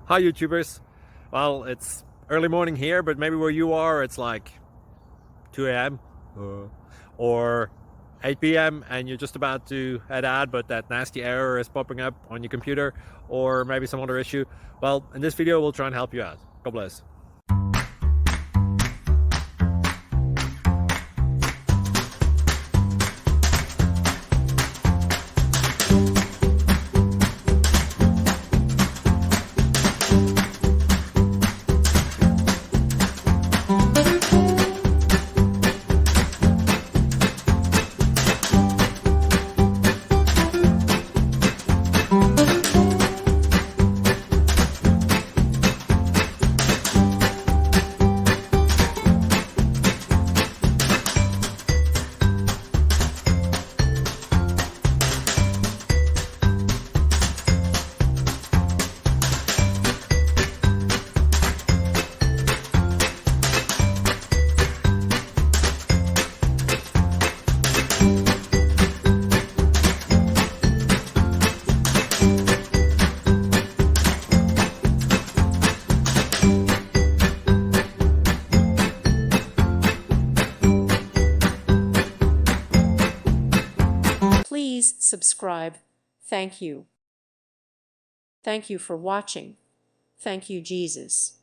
Hi YouTubers. Well, it's early morning here, but maybe where you are it's like 2 a.m. or 8 p.m. and you're just about to head out, but that nasty error is popping up on your computer, or maybe some other issue. Well, in this video we'll try and help you out. God bless. Please subscribe. Thank you. Thank you for watching. Thank you, Jesus.